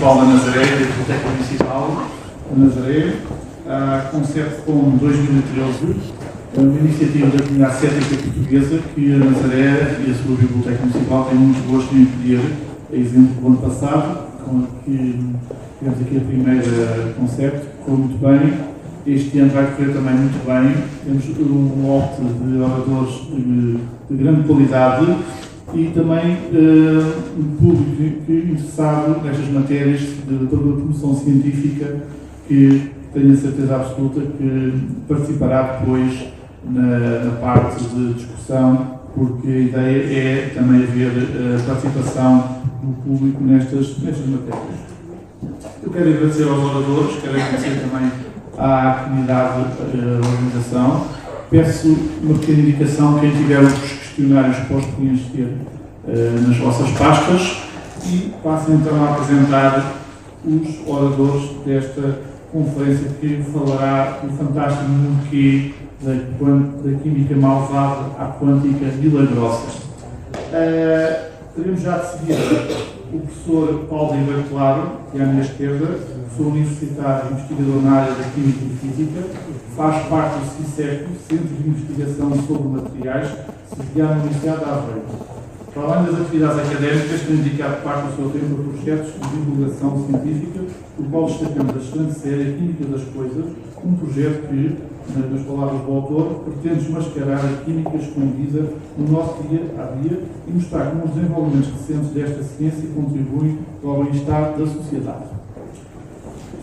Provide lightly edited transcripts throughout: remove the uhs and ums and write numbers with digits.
Municipal da Nazaré, da Biblioteca Municipal da Nazaré, conceito com 2013, uma iniciativa da comunidade cética portuguesa que a Nazaré e a sua Biblioteca Municipal têm muito gosto em acolher, a exemplo do ano passado, com que tivemos aqui a primeira conceito, correu muito bem. Este ano vai correr também muito bem. Temos um lote de oradores de grande qualidade e também um público interessado nestas matérias de promoção científica que tenho a certeza absoluta que participará depois na parte de discussão, porque a ideia é também haver participação do público nestas matérias. Eu quero agradecer aos oradores, quero agradecer também à comunidade da organização. Peço uma pequena indicação, quem tiver os questionários pode preencher nas vossas pastas e passem então a apresentar os oradores desta conferência que falará do fantástico mundo que da química malvada à quântica milagrosa. Teremos já de seguir o professor Paulo Ribeiro Claro, que é à minha esquerda, professor universitário e investigador na área da Química e Física, faz parte do CICEC, Centro de Investigação sobre Materiais, sediado na Universidade de Aveiro. Para além das atividades académicas, tem dedicado parte do seu tempo a projetos de divulgação científica, do qual destacamos a excelente série Química das Coisas, um projeto que, nas palavras do autor, pretende desmascarar a química escondida no nosso dia a dia e mostrar como os desenvolvimentos recentes desta ciência contribuem para o bem-estar da sociedade.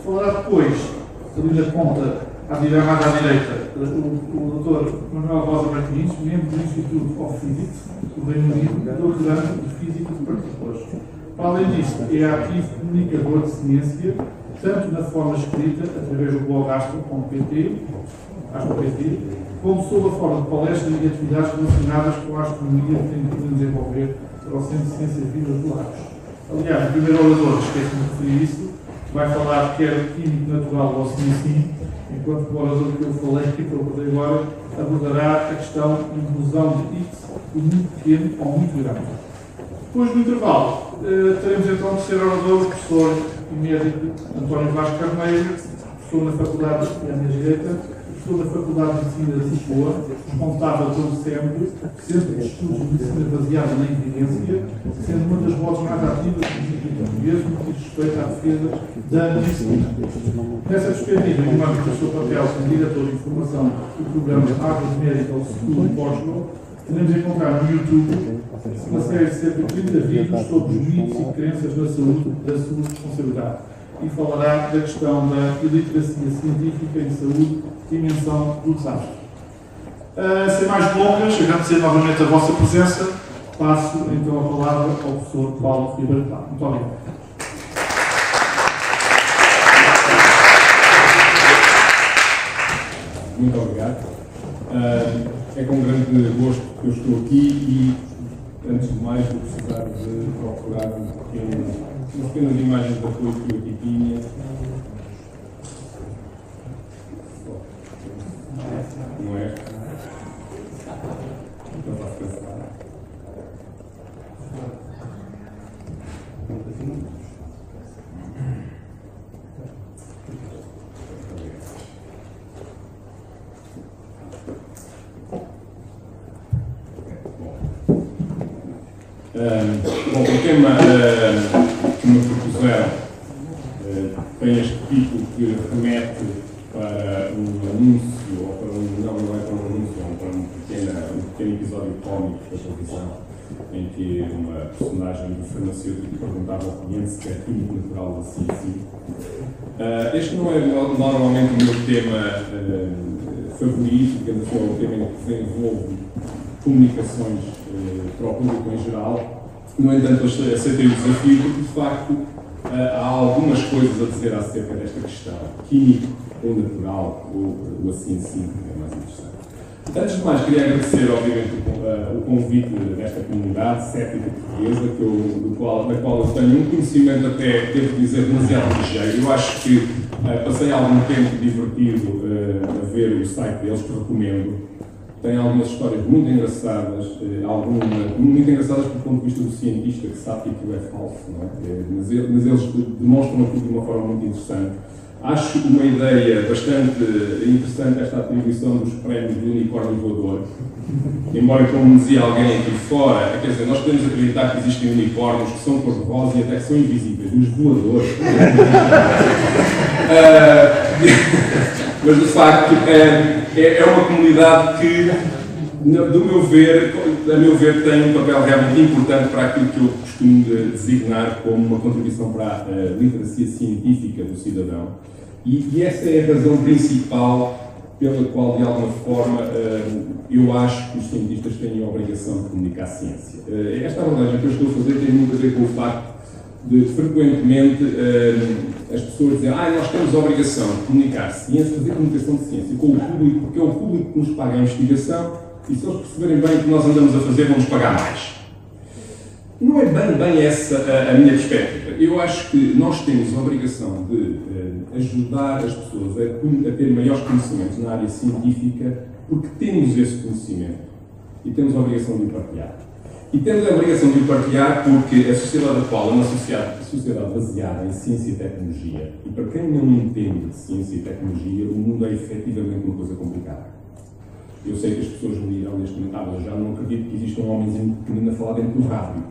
Falará depois, ali na ponta, mais à direita, o Dr. Manuel Rosa Martins, membro do Institute of Physics do Reino Unido, doutorando de Física de Partículas. Para além disso, é ativo comunicador de ciência, tanto na forma escrita, através do blog astro.pt, como sob a forma de palestras e atividades relacionadas com a astronomia que tem de desenvolver para o Centro de Ciências Vivas de Lagos. Aliás, o primeiro orador, esqueci-me de referir isso, vai falar quer de químico natural ou sim, enquanto o orador que eu falei, que eu abordei agora, abordará a questão de inclusão de X, muito pequeno ou muito grande. Depois do intervalo, teremos então o terceiro orador, o professor e médico António Vasco Carneiro, professor na Faculdade, à minha direita, professor da Faculdade de Medicina de Lisboa, responsável pelo CEMB, Centro de Estudos de Medicina Baseada na Evidência, sendo uma das vozes mais ativas do Instituto Português no que diz respeito à defesa da medicina. Nessa perspectiva, no âmbito do seu papel como diretor de informação do programa Harvard Medical School em Portugal, podemos encontrar no YouTube uma série de cerca de 30 vídeos sobre os mitos e crenças na saúde, da sua responsabilidade, e falará da questão da iliteracia científica em saúde, dimensão do desastre. Sem mais delongas, agradecer novamente a vossa presença, passo então a palavra ao professor Paulo Ribeiro Claro. Muito obrigado. Muito obrigado. É com grande gosto que eu estou aqui e, antes de mais, vou precisar de procurar umas pequenas imagens de apoio que eu aqui tinha. Não é? Então vai pensar. Bom, o tema que me propuseram tem este título que remete para um anúncio, ou para não é para um anúncio, ou para um pequeno episódio cómico da televisão, em que uma personagem do farmacêutico perguntava ao cliente se quer químico natural da ciência. Este não é normalmente o meu tema favorito, digamos assim, é um tema em que desenvolvo comunicações para o público em geral. No entanto, aceitei o desafio porque, de facto, há algumas coisas a dizer acerca desta questão. Químico ou natural, ou assim sim, é mais interessante. Antes de mais, queria agradecer, obviamente, o convite desta comunidade cética portuguesa, da qual eu tenho um conhecimento até, devo dizer, demasiado ligeiro. Eu acho que passei algum tempo divertido a ver o site deles, que recomendo. tem algumas histórias muito engraçadas, muito engraçadas do ponto de vista do cientista que sabe que aquilo é falso, não é? Mas eles demonstram aquilo de uma forma muito interessante. Acho uma ideia bastante interessante esta atribuição dos prémios do unicórnio voador. Embora, como dizia alguém aqui fora, quer dizer, nós podemos acreditar que existem unicórnios que são cor-de-rosa e até que são invisíveis, mas voadores. Mas, de facto, é uma comunidade que, a meu ver, tem um papel realmente importante para aquilo que eu costumo designar como uma contribuição para a literacia científica do cidadão. E essa é a razão principal pela qual, de alguma forma, eu acho que os cientistas têm a obrigação de comunicar a ciência. Esta abordagem que eu estou a fazer tem muito a ver com o facto de, frequentemente, as pessoas dizem nós temos a obrigação de comunicar ciência, fazer comunicação de ciência com o público, porque é o público que nos paga a investigação e se eles perceberem bem o que nós andamos a fazer, vão-nos pagar mais. Não é bem essa a minha perspectiva. Eu acho que nós temos a obrigação de ajudar as pessoas a ter maiores conhecimentos na área científica, porque temos esse conhecimento e temos a obrigação de o partilhar. E temos a obrigação de o partilhar porque a sociedade atual é uma sociedade baseada em ciência e tecnologia. E para quem não entende de ciência e tecnologia, o mundo é efetivamente uma coisa complicada. Eu sei que as pessoas me dirão neste momento, eu já não acredito que exista um homenzinho pequenino a falar dentro do rádio.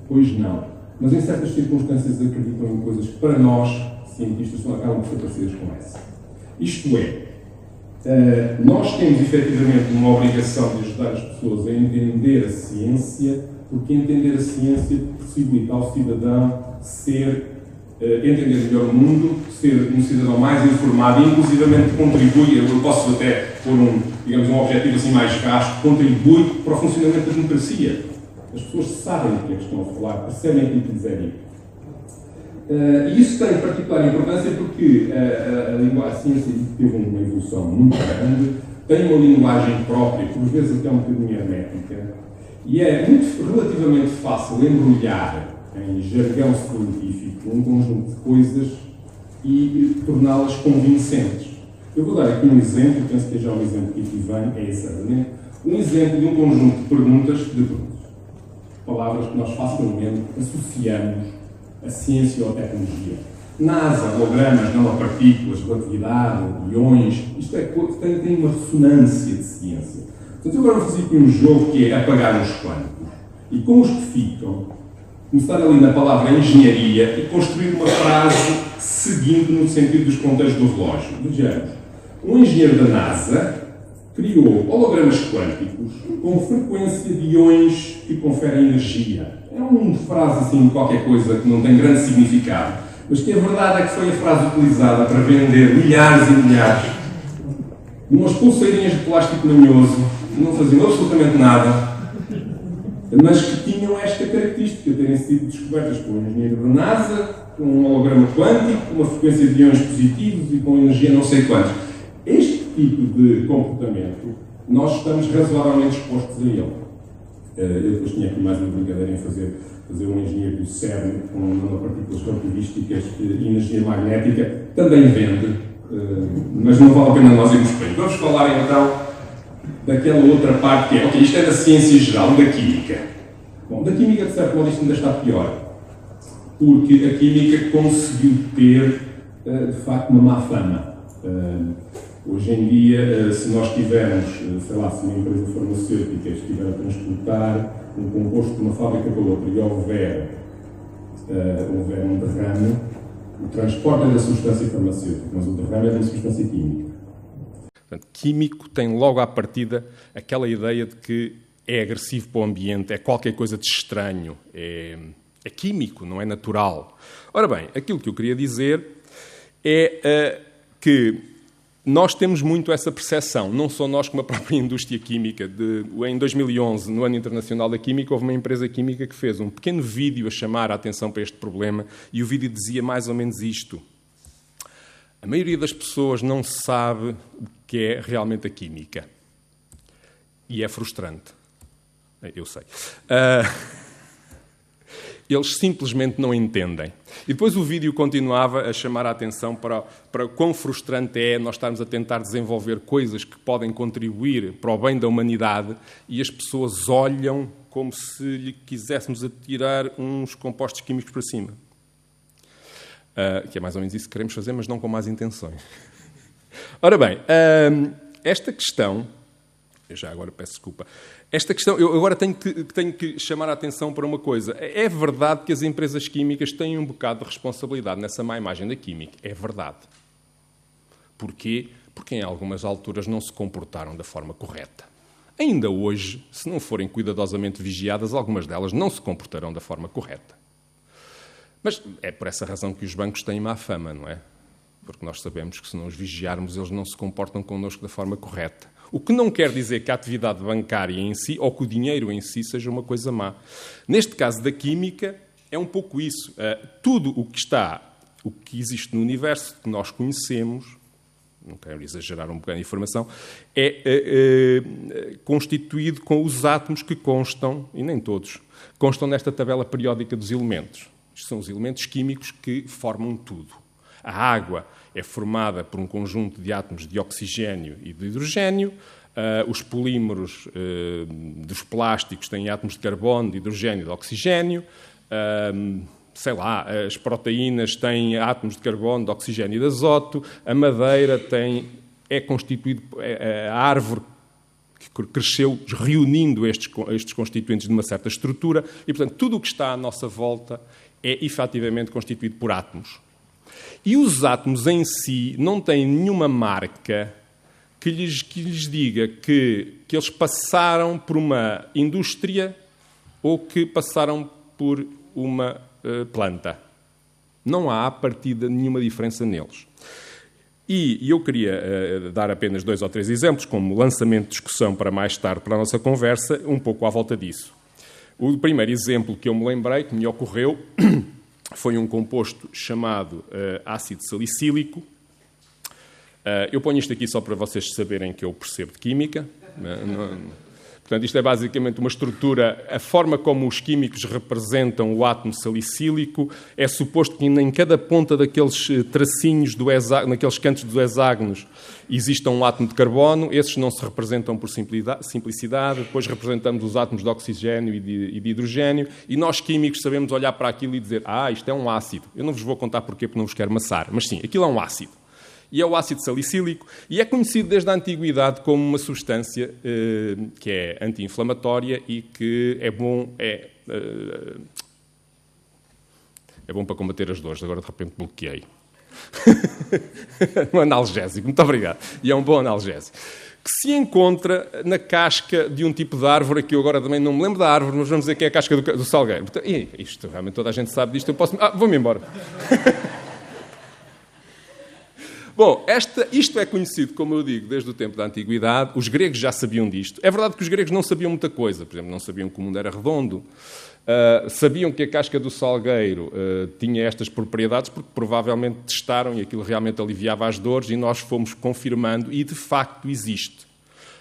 Pois não. Mas em certas circunstâncias acreditam em coisas que para nós, cientistas, acabam por ser parecidas com essa. Isto é, nós temos efetivamente uma obrigação de ajudar as pessoas a entender a ciência, porque entender a ciência possibilita ao cidadão entender melhor o mundo, ser um cidadão mais informado e, inclusivamente, contribui, eu posso até pôr um objetivo assim mais vasto, contribui para o funcionamento da democracia. As pessoas sabem do que é que estão a falar, percebem aquilo que lhes é dito. E isso tem particular importância porque a ciência teve uma evolução muito grande, tem uma linguagem própria, por vezes até um bocadinho hermética, e é relativamente fácil embrulhar em jargão científico um conjunto de coisas e torná-las convincentes. Eu vou dar aqui um exemplo, penso que é já um exemplo que aqui vem, é exatamente um exemplo de um conjunto de perguntas, palavras que nós facilmente associamos à ciência ou à tecnologia. NASA, hologramas, nanopartículas, relatividade, iões, isto tem uma ressonância de ciência. Portanto, eu agora vou fazer aqui um jogo que é apagar os quânticos. E como os que ficam, começar ali na palavra engenharia e construir uma frase seguindo no sentido dos ponteiros do relógio. Vejamos. Um engenheiro da NASA criou hologramas quânticos com frequência de íons que conferem energia. É uma frase assim, qualquer coisa que não tem grande significado, mas que a verdade é que foi a frase utilizada para vender milhares e milhares de umas pulseirinhas de plástico manhoso que não faziam absolutamente nada, mas que tinham esta característica de terem sido descobertas por um engenheiro da NASA, com um holograma quântico, com uma frequência de íons positivos e com energia não sei quantos. Este tipo de comportamento, nós estamos razoavelmente expostos a ele. Eu depois tinha aqui mais uma brincadeira em fazer um engenheiro do CERN com nanopartículas relativísticas e energia magnética, também vende, mas não vale a pena nós irmos por aí. Vamos falar então daquela outra parte que é, isto é da ciência geral, da química. Bom, da química, de certo modo, isto ainda está pior, porque a química conseguiu ter, de facto, uma má fama. Hoje em dia, se nós tivermos, sei lá, se uma empresa farmacêutica estiver a transportar um composto de uma fábrica para outra e houver um derrame, o transporte é da substância farmacêutica, mas o derrame é da substância química. Portanto, químico tem logo à partida aquela ideia de que é agressivo para o ambiente, é qualquer coisa de estranho, é químico, não é natural. Ora bem, aquilo que eu queria dizer é que nós temos muito essa percepção, não só nós como a própria indústria química. Em 2011, no Ano Internacional da Química, houve uma empresa química que fez um pequeno vídeo a chamar a atenção para este problema e o vídeo dizia mais ou menos isto. A maioria das pessoas não sabe o que é realmente a química. E é frustrante. Eu sei. Eles simplesmente não entendem. E depois o vídeo continuava a chamar a atenção para quão frustrante é nós estarmos a tentar desenvolver coisas que podem contribuir para o bem da humanidade e as pessoas olham como se lhe quiséssemos atirar uns compostos químicos para cima. Que é mais ou menos isso que queremos fazer, mas não com más intenções. Ora bem, esta questão... Eu já agora peço desculpa. Esta questão, eu agora tenho que chamar a atenção para uma coisa. É verdade que as empresas químicas têm um bocado de responsabilidade nessa má imagem da química. É verdade. Porquê? Porque em algumas alturas não se comportaram da forma correta. Ainda hoje, se não forem cuidadosamente vigiadas, algumas delas não se comportarão da forma correta. Mas é por essa razão que os bancos têm má fama, não é? Porque nós sabemos que se não os vigiarmos, eles não se comportam connosco da forma correta. O que não quer dizer que a atividade bancária em si, ou que o dinheiro em si, seja uma coisa má. Neste caso da química, é um pouco isso. Tudo o que existe no universo, que nós conhecemos, não quero exagerar um bocado a informação, é constituído com os átomos que constam, e nem todos, constam nesta tabela periódica dos elementos. Isto são os elementos químicos que formam tudo. A água é formada por um conjunto de átomos de oxigênio e de hidrogênio. Os polímeros dos plásticos têm átomos de carbono, de hidrogênio e de oxigênio. As proteínas têm átomos de carbono, de oxigênio e de azoto. A madeira é constituída... A árvore que cresceu reunindo estes constituintes de uma certa estrutura. E, portanto, tudo o que está à nossa volta é efetivamente constituído por átomos. E os átomos em si não têm nenhuma marca que lhes diga que eles passaram por uma indústria ou que passaram por uma planta. Não há, à partida, nenhuma diferença neles. E eu queria dar apenas 2 ou 3 exemplos, como lançamento de discussão para mais tarde para a nossa conversa, um pouco à volta disso. O primeiro exemplo que eu me lembrei, que me ocorreu... foi um composto chamado ácido salicílico. Eu ponho isto aqui só para vocês saberem que eu percebo de química. Portanto, isto é basicamente uma estrutura, a forma como os químicos representam o átomo salicílico. É suposto que em cada ponta daqueles tracinhos, naqueles cantos dos hexágonos, exista um átomo de carbono. Esses não se representam por simplicidade. Depois representamos os átomos de oxigênio e de hidrogênio. E nós, químicos, sabemos olhar para aquilo e dizer: isto é um ácido. Eu não vos vou contar porquê, porque não vos quero maçar. Mas sim, aquilo é um ácido. E é o ácido salicílico, e é conhecido desde a antiguidade como uma substância que é anti-inflamatória e que é bom para combater as dores. Agora, de repente, bloqueei. Um analgésico, muito obrigado. E é um bom analgésico. Que se encontra na casca de um tipo de árvore, que eu agora também não me lembro da árvore, mas vamos dizer que é a casca do salgueiro. Isto, realmente, toda a gente sabe disto. Eu posso... vou-me embora. Bom, isto é conhecido, como eu digo, desde o tempo da Antiguidade. Os gregos já sabiam disto. É verdade que os gregos não sabiam muita coisa. Por exemplo, não sabiam que o mundo era redondo. Sabiam que a casca do salgueiro tinha estas propriedades porque provavelmente testaram e aquilo realmente aliviava as dores e nós fomos confirmando e, de facto, existe.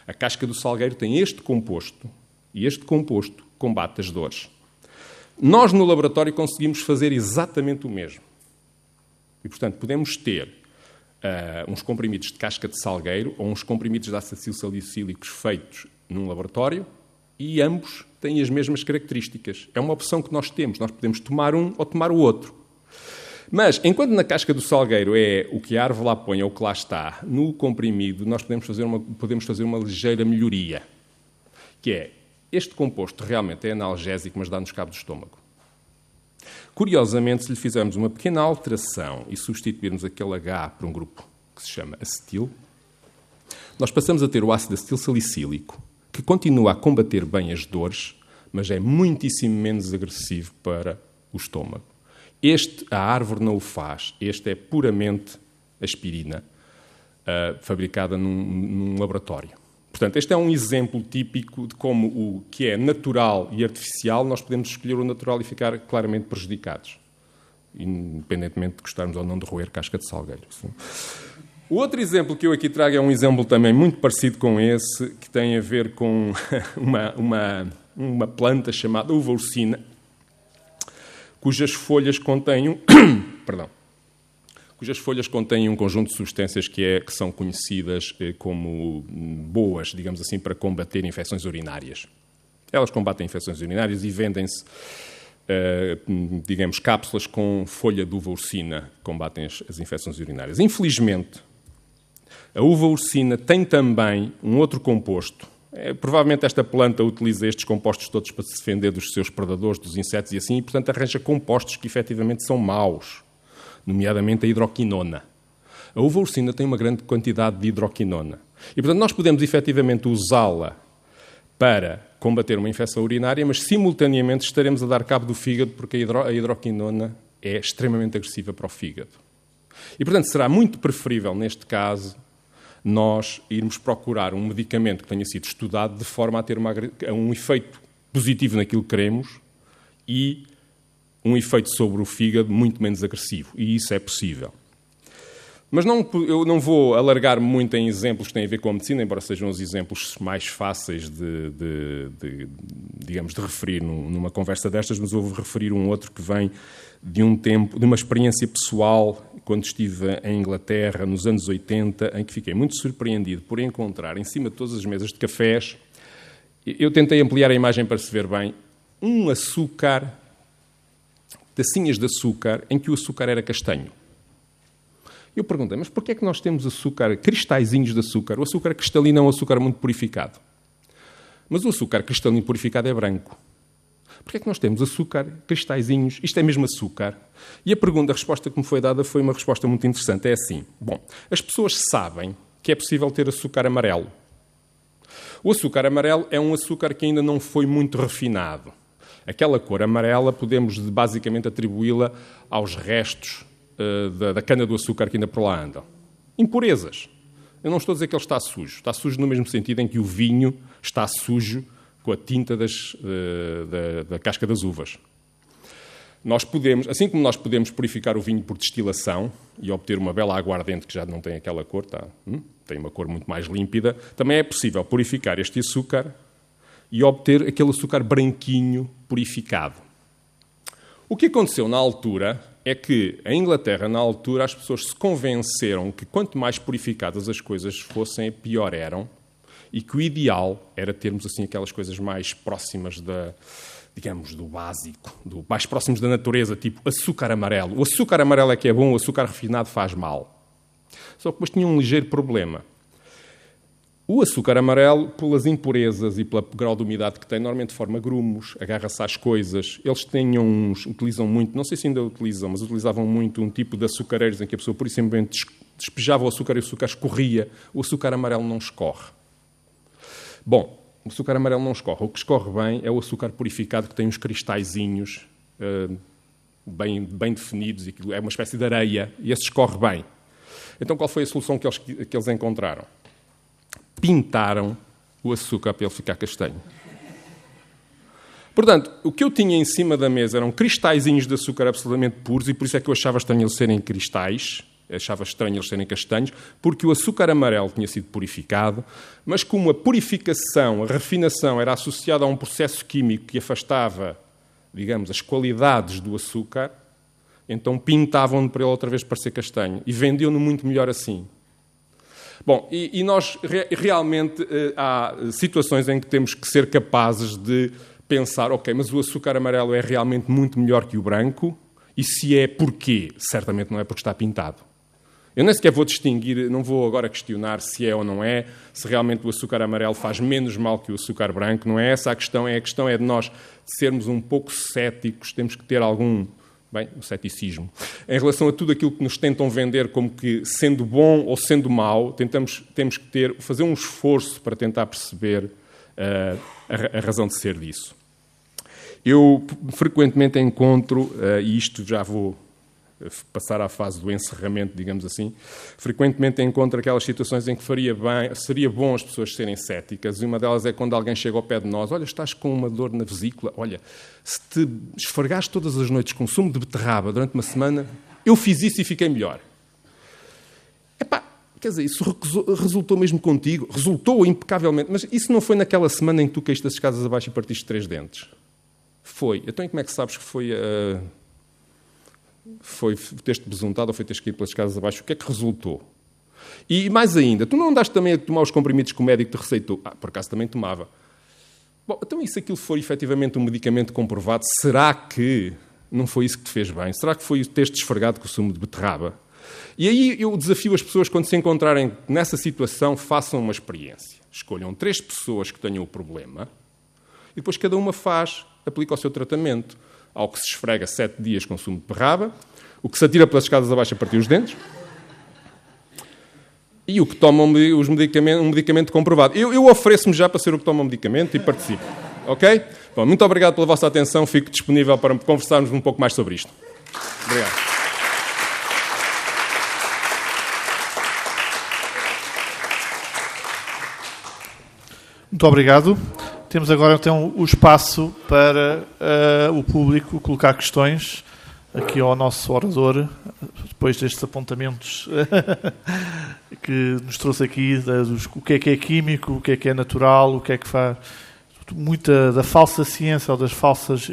A casca do salgueiro tem este composto e este composto combate as dores. Nós, no laboratório, conseguimos fazer exatamente o mesmo. E, portanto, podemos ter uns comprimidos de casca de salgueiro ou uns comprimidos de ácido salicílicos feitos num laboratório e ambos têm as mesmas características. É uma opção que nós temos. Nós podemos tomar um ou tomar o outro. Mas, enquanto na casca do salgueiro é o que a árvore lá põe ou o que lá está, no comprimido nós podemos fazer uma ligeira melhoria, que é, este composto realmente é analgésico, mas dá-nos cabo do estômago. Curiosamente, se lhe fizermos uma pequena alteração e substituirmos aquele H por um grupo que se chama acetil, nós passamos a ter o ácido acetil salicílico, que continua a combater bem as dores, mas é muitíssimo menos agressivo para o estômago. A árvore não o faz. Este é puramente aspirina, fabricada num laboratório. Portanto, este é um exemplo típico de como o que é natural e artificial, nós podemos escolher o natural e ficar claramente prejudicados, independentemente de gostarmos ou não de roer casca de salgueiro. O outro exemplo que eu aqui trago é um exemplo também muito parecido com esse, que tem a ver com uma planta chamada uva ursina. cujas folhas contêm um conjunto de substâncias que são conhecidas como boas, digamos assim, para combater infecções urinárias. Elas combatem infecções urinárias e vendem-se, digamos, cápsulas com folha de uva urcina que combatem as infecções urinárias. Infelizmente, a uva urcina tem também um outro composto. Provavelmente esta planta utiliza estes compostos todos para se defender dos seus predadores, dos insetos e assim, e, portanto, arranja compostos que efetivamente são maus, nomeadamente a hidroquinona. A uva urcina tem uma grande quantidade de hidroquinona. E, portanto, nós podemos efetivamente usá-la para combater uma infecção urinária, mas simultaneamente estaremos a dar cabo do fígado, porque a hidroquinona é extremamente agressiva para o fígado. E, portanto, será muito preferível, neste caso, nós irmos procurar um medicamento que tenha sido estudado de forma a ter um efeito positivo naquilo que queremos e um efeito sobre o fígado muito menos agressivo. E isso é possível. Mas eu não vou alargar-me muito em exemplos que têm a ver com a medicina, embora sejam os exemplos mais fáceis digamos, de referir numa conversa destas, mas eu vou referir um outro que vem de uma experiência pessoal, quando estive em Inglaterra, nos anos 80, em que fiquei muito surpreendido por encontrar, em cima de todas as mesas de cafés, eu tentei ampliar a imagem para se ver bem, um açúcar, tacinhas de açúcar, em que o açúcar era castanho. Eu perguntei, mas porquê é que nós temos açúcar, cristalzinhos de açúcar? O açúcar cristalino é um açúcar muito purificado. Mas o açúcar cristalino purificado é branco. Porquê é que nós temos açúcar, cristalzinhos, isto é mesmo açúcar? E a resposta que me foi dada foi uma resposta muito interessante. É assim, bom, as pessoas sabem que é possível ter açúcar amarelo. O açúcar amarelo é um açúcar que ainda não foi muito refinado. Aquela cor amarela podemos basicamente atribuí-la aos restos da cana-do-açúcar que ainda por lá andam. Impurezas. Eu não estou a dizer que ele está sujo. Está sujo no mesmo sentido em que o vinho está sujo com a tinta da casca das uvas. Assim como nós podemos purificar o vinho por destilação e obter uma bela aguardente que já não tem aquela cor, tem uma cor muito mais límpida, também é possível purificar este açúcar e obter aquele açúcar branquinho purificado. O que aconteceu na altura é que, em Inglaterra, na altura, as pessoas se convenceram que quanto mais purificadas as coisas fossem, pior eram, e que o ideal era termos assim aquelas coisas mais próximas digamos, do básico, mais próximos da natureza, tipo açúcar amarelo. O açúcar amarelo é que é bom, o açúcar refinado faz mal. Só que depois tinha um ligeiro problema. O açúcar amarelo, pelas impurezas e pelo grau de umidade que tem, normalmente forma grumos, agarra-se às coisas. Eles utilizam muito, não sei se ainda utilizam, mas utilizavam muito um tipo de açucareiros em que a pessoa, por isso, simplesmente despejava o açúcar e o açúcar escorria. O açúcar amarelo não escorre. Bom, o açúcar amarelo não escorre. O que escorre bem é o açúcar purificado, que tem uns cristalzinhos bem definidos, e é uma espécie de areia, e esse escorre bem. Então, qual foi a solução que eles encontraram? Pintaram o açúcar para ele ficar castanho. Portanto, o que eu tinha em cima da mesa eram cristalzinhos de açúcar absolutamente puros, e por isso é que eu achava estranho eles serem cristais, achava estranho eles serem castanhos, porque o açúcar amarelo tinha sido purificado, mas como a purificação, a refinação era associada a um processo químico que afastava, digamos, as qualidades do açúcar, então pintavam-no para ele outra vez parecer castanho, e vendiam-no muito melhor assim. Bom, e nós realmente há situações em que temos que ser capazes de pensar, ok, mas o açúcar amarelo é realmente muito melhor que o branco, e se é, porquê? Certamente não é porque está pintado. Eu nem sequer vou distinguir, não vou agora questionar se é ou não é, se realmente o açúcar amarelo faz menos mal que o açúcar branco, não é essa a questão é de nós sermos um pouco céticos, temos que ter o ceticismo. Em relação a tudo aquilo que nos tentam vender como que, sendo bom ou sendo mau, temos que fazer um esforço para tentar perceber a razão de ser disso. Eu frequentemente encontro, e isto já vou passar à fase do encerramento, digamos assim, frequentemente encontro aquelas situações em que seria bom as pessoas serem céticas, e uma delas é quando alguém chega ao pé de nós, olha, estás com uma dor na vesícula, olha, se te esfregares todas as noites com sumo de beterraba durante uma semana, eu fiz isso e fiquei melhor. Quer dizer, isso resultou mesmo contigo? Resultou impecavelmente, mas isso não foi naquela semana em que tu caíste das escadas abaixo e partiste 3 dentes? Foi. Então, e como é que sabes que foi foi ter-te besuntado ou foi teres que ir pelas escadas abaixo? O que é que resultou? E mais ainda, tu não andaste também a tomar os comprimidos que o médico te receitou? Por acaso também tomava. Bom, então e se aquilo for efetivamente um medicamento comprovado, será que não foi isso que te fez bem? Será que foi teres-te esfregado com o sumo de beterraba? E aí eu desafio as pessoas, quando se encontrarem nessa situação, façam uma experiência. Escolham 3 pessoas que tenham o problema e depois cada uma aplica o seu tratamento. Ao que se esfrega 7 dias com sumo de beterraba, o que se atira pelas escadas abaixo a partir os dentes e o que toma um medicamento comprovado. Eu ofereço-me já para ser o que toma o medicamento e participo. Ok? Bom, muito obrigado pela vossa atenção. Fico disponível para conversarmos um pouco mais sobre isto. Obrigado. Muito obrigado. Temos agora então o espaço para o público colocar questões aqui ao nosso orador, depois destes apontamentos que nos trouxe aqui, o que é químico, o que é natural, o que é que faz, muita da falsa ciência ou das falsas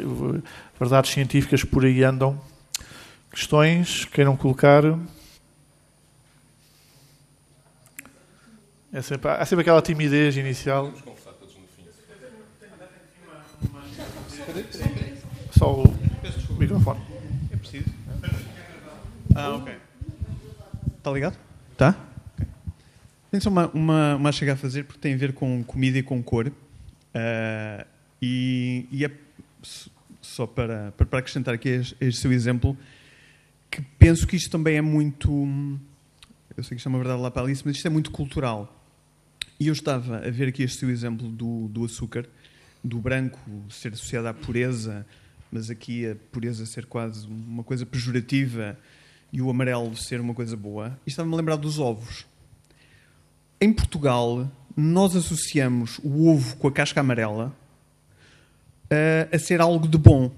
verdades científicas por aí andam. Questões, queiram colocar? Há sempre aquela timidez inicial. Só o microfone. É preciso? Ok. Está ligado? Tá? Okay. Tenho só uma chega a fazer porque tem a ver com comida e com cor. E é só para acrescentar aqui este seu exemplo, que penso que isto também é muito... Eu sei que isto é uma verdade lá para Alice, mas isto é muito cultural. E eu estava a ver aqui este seu exemplo do açúcar, do branco ser associado à pureza, mas aqui a pureza ser quase uma coisa pejorativa e o amarelo ser uma coisa boa. E estava-me a lembrar dos ovos. Em Portugal, nós associamos o ovo com a casca amarela a ser algo de bom,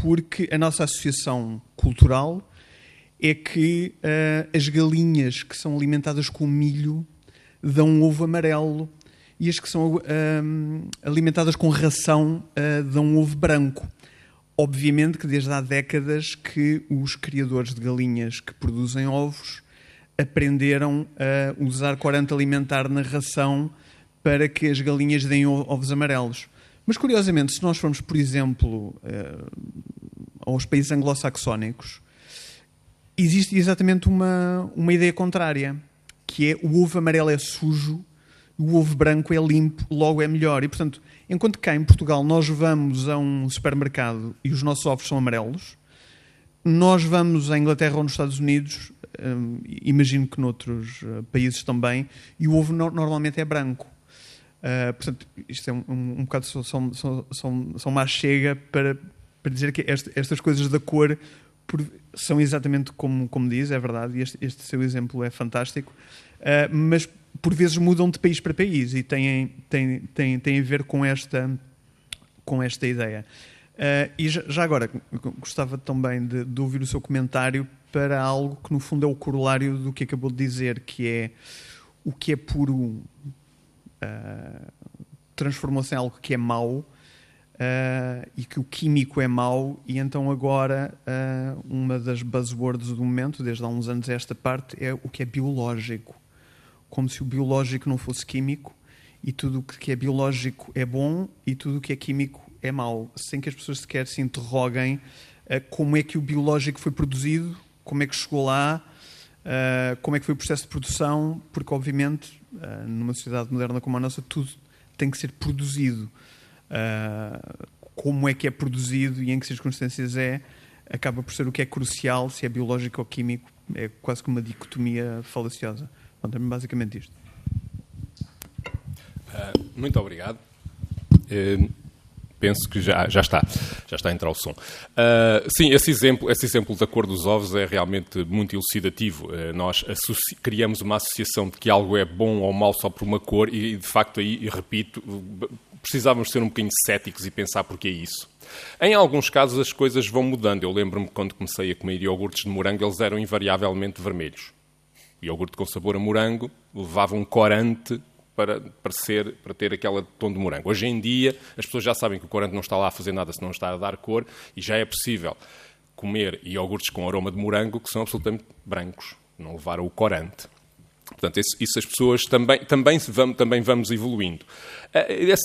porque a nossa associação cultural é que as galinhas que são alimentadas com milho dão um ovo amarelo e as que são alimentadas com ração dão um ovo branco. Obviamente que desde há décadas que os criadores de galinhas que produzem ovos aprenderam a usar corante alimentar na ração para que as galinhas deem ovos amarelos. Mas, curiosamente, se nós formos, por exemplo, aos países anglo-saxónicos, existe exatamente uma ideia contrária, que é o ovo amarelo é sujo, o ovo branco é limpo, logo é melhor. E, portanto, enquanto cá em Portugal nós vamos a um supermercado e os nossos ovos são amarelos, nós vamos à Inglaterra ou nos Estados Unidos, imagino que noutros países também, e o ovo normalmente é branco. Portanto, isto é um bocado só uma chega para dizer que estas coisas da cor são exatamente como diz, é verdade, e este seu exemplo é fantástico, mas por vezes mudam de país para país e têm a ver com esta ideia. E já agora, gostava também de ouvir o seu comentário para algo que no fundo é o corolário do que acabou de dizer, que é o que é puro transformou-se em algo que é mau, e que o químico é mau, e então agora uma das buzzwords do momento, desde há uns anos esta parte, é o que é biológico. Como se o biológico não fosse químico, e tudo o que é biológico é bom e tudo o que é químico é mau, sem que as pessoas sequer se interroguem como é que o biológico foi produzido, como é que chegou lá, como é que foi o processo de produção, porque obviamente numa sociedade moderna como a nossa tudo tem que ser produzido. Como é que é produzido e em que circunstâncias acaba por ser o que é crucial, se é biológico ou químico, é quase que uma dicotomia falaciosa. Bom, é basicamente isto. Muito obrigado. Penso que já está a entrar o som. Sim, esse exemplo da cor dos ovos é realmente muito elucidativo. Nós criamos uma associação de que algo é bom ou mau só por uma cor e de facto, aí, repito, precisávamos ser um bocadinho céticos e pensar porque é isso. Em alguns casos as coisas vão mudando. Eu lembro-me quando comecei a comer iogurtes de morango, eles eram invariavelmente vermelhos. O iogurte com sabor a morango levava um corante para ter aquele tom de morango. Hoje em dia, as pessoas já sabem que o corante não está lá a fazer nada se não está a dar cor e já é possível comer iogurtes com aroma de morango que são absolutamente brancos, não levaram o corante. Portanto, isso as pessoas também vamos evoluindo.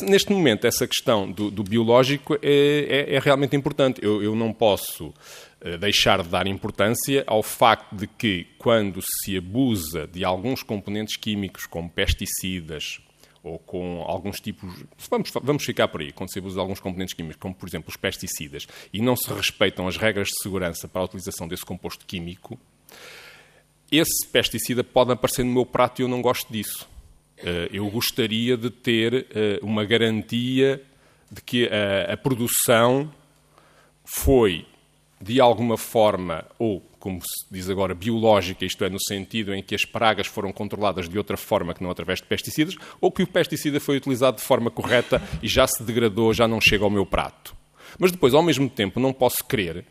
Neste momento, essa questão do biológico é realmente importante. Eu não posso deixar de dar importância ao facto de que, quando se abusa de alguns componentes químicos, como pesticidas, ou com alguns tipos... Vamos ficar por aí, quando se abusa de alguns componentes químicos, como, por exemplo, os pesticidas, e não se respeitam as regras de segurança para a utilização desse composto químico, esse pesticida pode aparecer no meu prato e eu não gosto disso. Eu gostaria de ter uma garantia de que a produção foi, de alguma forma, ou, como se diz agora, biológica, isto é, no sentido em que as pragas foram controladas de outra forma que não através de pesticidas, ou que o pesticida foi utilizado de forma correta e já se degradou, já não chega ao meu prato. Mas depois, ao mesmo tempo, não posso crer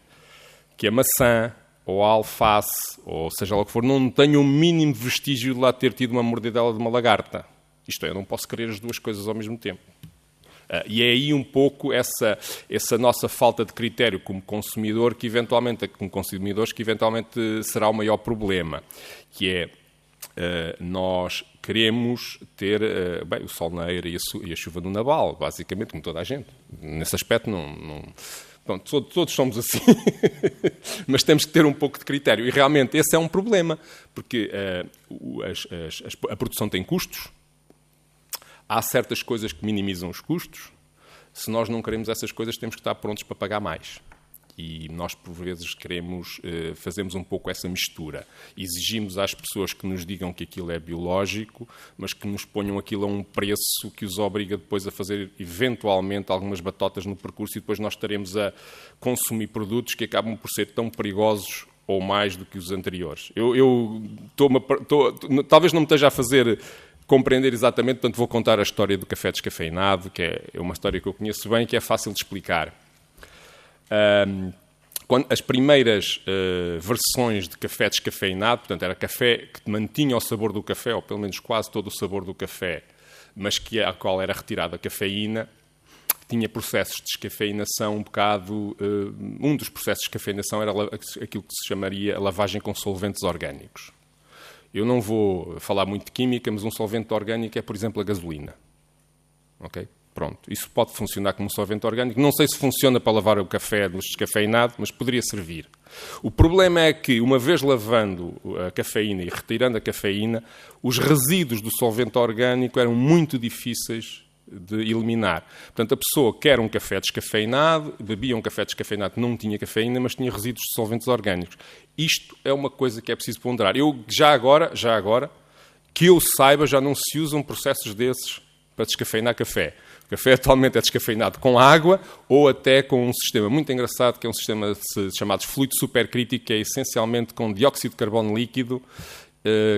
que a maçã, ou a alface, ou seja lá o que for, não tenha o mínimo vestígio de lá ter tido uma mordidela de uma lagarta. Isto é, eu não posso querer as duas coisas ao mesmo tempo. E é aí um pouco essa nossa falta de critério como consumidor, como consumidores, que eventualmente será o maior problema, que é nós queremos ter o sol na eira e a chuva no naval, basicamente, como toda a gente. Nesse aspecto Pronto, todos somos assim, mas temos que ter um pouco de critério. E realmente esse é um problema, porque a produção tem custos, há certas coisas que minimizam os custos. Se nós não queremos essas coisas, temos que estar prontos para pagar mais. E nós, por vezes, fazemos um pouco essa mistura. Exigimos às pessoas que nos digam que aquilo é biológico, mas que nos ponham aquilo a um preço que os obriga depois a fazer, eventualmente, algumas batotas no percurso, e depois nós estaremos a consumir produtos que acabam por ser tão perigosos ou mais do que os anteriores. Talvez não me esteja a fazer compreender exatamente, portanto vou contar a história do café descafeinado, que é uma história que eu conheço bem, que é fácil de explicar. As primeiras versões de café descafeinado, portanto era café que mantinha o sabor do café, ou pelo menos quase todo o sabor do café, mas a qual era retirada a cafeína, tinha processos de descafeinação um bocado... um dos processos de descafeinação era aquilo que se chamaria a lavagem com solventes orgânicos. Eu não vou falar muito de química, mas um solvente orgânico é, por exemplo, a gasolina. Ok? Pronto. Isso pode funcionar como um solvente orgânico. Não sei se funciona para lavar o café descafeinado, mas poderia servir. O problema é que, uma vez lavando a cafeína e retirando a cafeína, os resíduos do solvente orgânico eram muito difíceis de eliminar. Portanto, a pessoa quer um café descafeinado, bebia um café descafeinado que não tinha cafeína, mas tinha resíduos de solventes orgânicos. Isto é uma coisa que é preciso ponderar. Já agora, que eu saiba, já não se usam processos desses para descafeinar café. O café atualmente é descafeinado com água ou até com um sistema muito engraçado, que é um sistema chamado fluido supercrítico, que é essencialmente com dióxido de carbono líquido,